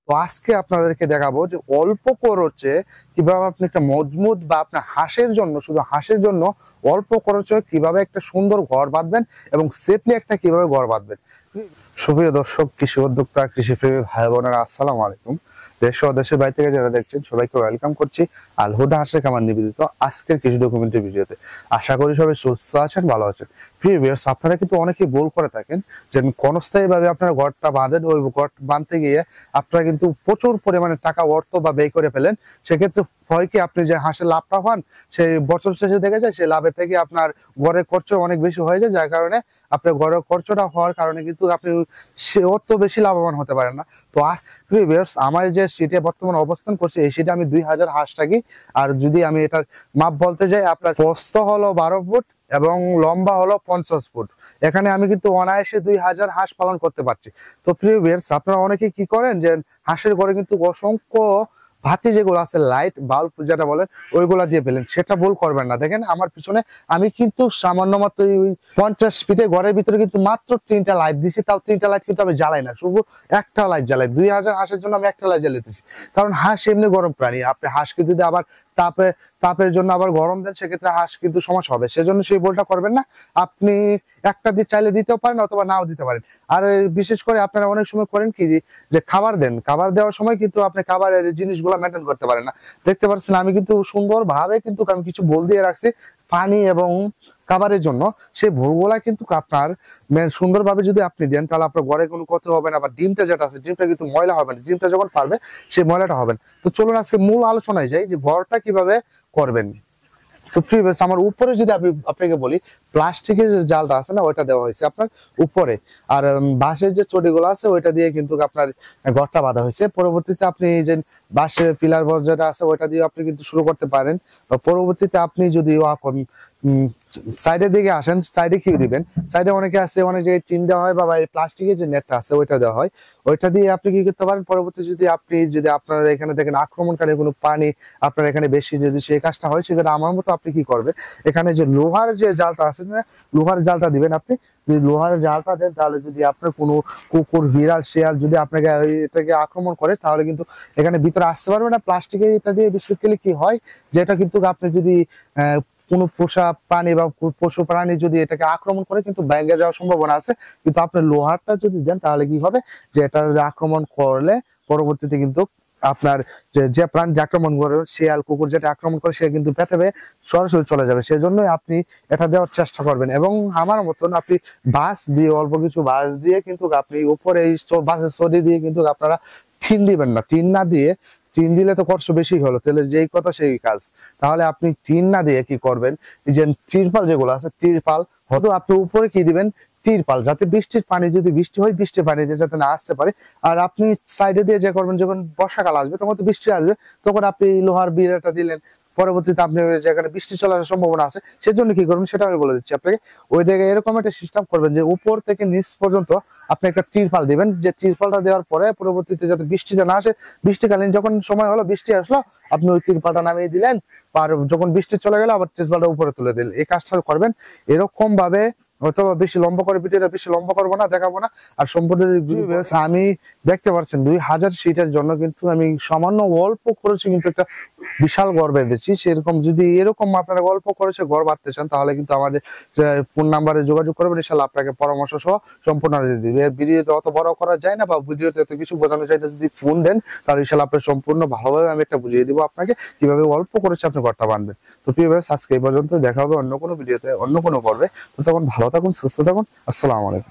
তো আজকে আপনাদেরকে দেখাবো যে অল্প খরচে কিভাবে আপনি একটা মজবুত বা আপনার হাঁসের জন্য, শুধু হাঁসের জন্য অল্প খরচে কিভাবে একটা সুন্দর ঘর বাঁধবেন এবং সেফলি একটা কিভাবে ঘর বাঁধবেন। সুপ্রিয় দর্শক, কৃষি উদ্যোক্তা, কৃষিপ্রেমী ভাই বোনেরা, আসসালামু আলাইকুম। দেশ ও দেশের বাইরে থেকে যারা দেখছেন সবাইকে ওয়েলকাম করছি আল হুদা হাঁসের খামার নিবেদিত আজকের কৃষি ডকুমেন্টারি ভিডিওতে। আশা করি সবাই সুস্থ আছেন, ভালো আছেন। প্রিয় ভিউয়ার্স, আপনারা কিন্তু অনেকেই ভুল করে থাকেন যে ক্ষণস্থায়ী ভাবে আপনারা ঘরটা বাঁধেন, ওই ঘর বাঁধতে গিয়ে আপনারা কিন্তু প্রচুর পরিমাণে টাকা অর্থ বা ব্যয় করে ফেলেন। সেক্ষেত্রে হয় কি, আপনি যে হাঁসের লাভটা পান সেই বছর শেষে দেখে যায় সেই লাভের থেকে আপনার ঘরের খরচ অনেক বেশি হয়ে যায়, যার কারণে আপনার ঘরের খরচটা হওয়ার কারণে কিন্তু আপনি সে অত বেশি লাভবান হতে পারেন না। তো আজ আমার যে সিটে বর্তমানে অবস্থান করছে এই সিটে আমি 2000 হাঁস থাকি। আর যদি আমি এটার মাপ বলতে যাই, আপনার প্রস্থ হলো 12 ফুট এবং লম্বা হলো 50 ফুট। এখানে আমি কিন্তু অনায়াসে 2000 হাঁস পালন করতে পারছি। তো প্রিয় ভিউয়ার্স, আপনারা অনেকে কি করেন যে হাঁসের ঘরে কিন্তু অসংখ্য ভাতি যেগুলো আছে, লাইট বাল্ব যেটা বলেন, ওইগুলা দিয়ে ফেলেন। সেটা ভুল করবেন না। দেখেন আমার পিছনে আমি কিন্তু সামান্য মাত্র 50 ফিটে ঘরের ভিতরে কিন্তু মাত্র 3টা লাইট দিছি। তাও 3টা লাইট কিন্তু আমি জ্বালাই না, শুধু একটা লাইট জ্বালাই। 2000 হাঁসের জন্য আমি একটা লাইট জ্বালাইতেছি, কারণ হাঁস এমনি গরম প্রাণী। আপনি হাঁসকে যদি আবার তাপের জন্য আবার গরম দেন, সেক্ষেত্রে হাঁস কিন্তু সমস্যা হবে। সেজন্য সেই ভুলটা করবেন না। আপনি একটা দিয়ে চাইলে দিতেও পারেন অথবা নাও দিতে পারেন। আর বিশেষ করে আপনারা অনেক সময় করেন কি, যে খাবার দেন, খাবার দেওয়ার সময় কিন্তু আপনি খাবারের জিনিসগুলো মেনটেন করতে পারেন না। দেখতে পাচ্ছেন আমি কিন্তু সুন্দর ভাবে কিন্তু আমি কিছু বল দিয়ে রাখছি পানি এবং খাবারের জন্য। সেই ভুলগুলা কিন্তু আপনার সুন্দরভাবে যদি আপনি দেন, তাহলে আপনার ঘরে কোনো ক্ষতি হবে না। বা ডিমটা যেটা আছে, ডিমটা কিন্তু ময়লা হবে না। ডিমটা যখন পারবে সেই ময়লাটা হবে না। তো চলুন আজকে মূল আলোচনায় যাই যে ঘরটা কিভাবে করবেন। তো প্রিভিয়াস আমার উপরে যদি আপনাকে বলি, প্লাস্টিকের যে জালটা আছে না, ওইটা দেওয়া হয়েছে আপনার উপরে। আর বাঁশের যে চটিগুলো আছে ওইটা দিয়ে কিন্তু আপনার ঘরটা বাঁধা হয়েছে। পরবর্তীতে আপনি যে বাঁশের পিলার যেটা আছে ওইটা দিয়ে আপনি কিন্তু শুরু করতে পারেন। পরবর্তীতে আপনি যদি সাইডের দিকে আসেন, সাইডে কি দিবেন, সাইডে অনেকে আছে অনেক জায়গায় টিন দেওয়া হয় বা প্লাস্টিকের যে নেটটা আছে ওইটা দেওয়া হয়। ওইটা দিয়ে আপনি কি করতে পারেন, পরবর্তী যদি আপনার এখানে দেখেন আক্রমণকারী কোনো প্রাণী আপনার এখানে বেশি যদি সেই কাজটা হয়, সেক্ষেত্রে আমার মতো আপনি কি করবেন, এখানে যে লোহার যে জালটা আছে না, লোহার জালটা দিবেন। আপনি যদি লোহার জালটা দেন, তাহলে যদি আপনার কোনো কুকুর, বিড়াল, শিয়াল যদি আপনাকে এটাকে আক্রমণ করে, তাহলে কিন্তু এখানে ভিতরে আসতে পারবে না। প্লাস্টিকের এটা দিয়ে বেসিক্যালি কি হয়, যেটা কিন্তু আপনি যদি কোনো পোষা প্রাণী বা পশু প্রাণী যদি এটাকে আক্রমণ করে, কিন্তু ভেঙে যাওয়ার সম্ভাবনা আছে। কিন্তু আপনি লোহারটা যদি দেন, তাহলে কি হবে, যে এটা আক্রমণ করলে পরবর্তীতে কিন্তু আপনার যে প্রাণী আক্রমণ করে, শিয়াল, কুকুর যেটা আক্রমণ করে, সে কিন্তু পেটে সরাসরি চলে যাবে। সেজন্যই আপনি এটা দেওয়ার চেষ্টা করবেন। এবং আমার মতন আপনি বাঁশ দিয়ে, অল্প কিছু বাঁশ দিয়ে কিন্তু আপনি উপরে এই বাঁশের ছড়ি দিয়ে কিন্তু আপনারা টিন দিবেন না। টিন না দিয়ে, টিন দিলে তো খরচ বেশি হলো, তাহলে যেই কথা সেই কাজ। তাহলে আপনি টিন না দিয়ে কি করবেন, যে তিরপাল যেগুলো আছে, তিরপাল হয়তো আপনি উপরে কি দিবেন, তিরপাল, যাতে বৃষ্টির পানি, যদি বৃষ্টি হয় বৃষ্টির পানি যাতে না আসতে পারে। আর আপনি সাইডে দিয়ে যে করবেন, যখন বর্ষাকাল আসবে তখন তো বৃষ্টি আসবে, তখন আপনি লোহার বিড়াটা দিলেন। পরবর্তীতে আপনি যেখানে বৃষ্টি চলার সম্ভাবনা আছে, সেজন্য কি করবেন সেটা আমি বলে দিচ্ছি আপনাকে। ওই জায়গায় এরকম একটা সিস্টেম করবেন যে উপর থেকে নিচ পর্যন্ত আপনি একটা তিরপাল দিবেন। যে তিরপালটা দেওয়ার পরে পরবর্তীতে যাতে বৃষ্টিটা না আসে, বৃষ্টিকালীন যখন সময় হলো, বৃষ্টি আসলো, আপনি ওই তিরপালটা নামিয়ে দিলেন। আর যখন বৃষ্টি চলে গেল, আবার তিরপালটা উপরে তুলে দিলেন। এই কাজটা করবেন এরকম ভাবে। হয়তো বেশি লম্বা করে, ভিডিওটা বেশি লম্বা করবো না, দেখাবো না। আর সম্পূর্ণ আমি দেখতে পাচ্ছেন 2000 সিটের জন্য কিন্তু আমি সামান্য অল্প খরচে কিন্তু একটা বিশাল ঘর বেঁধেছি। সেরকম যদি এরকম আপনারা অল্প খরচে ঘর বাঁধতে চান, তাহলে কিন্তু আমাদের ফোন নাম্বারে যোগাযোগ করবেন। ইনশাআল্লাহ আপনাকে পরামর্শ সহ সম্পূর্ণ দিয়ে দিবে। ভিডিওটা অত বড় করা যায় না, বা ভিডিওতে এত কিছু বোঝানো যায় না। যদি ফোন দেন, তাহলে ইনশাআল্লাহ আপনি সম্পূর্ণ ভালোভাবে আমি একটা বুঝিয়ে দিব আপনাকে কিভাবে অল্প খরচে আপনি ঘরটা বাঁধবেন। তো প্রিয় ভিউয়ার্স, আজকে এই পর্যন্ত। দেখা হবে অন্য কোনো ভিডিওতে, অন্য কোনো পর্বে। তো তখন ভালো থাকুন, সুস্থ থাকুন। আসসালামু আলাইকুম।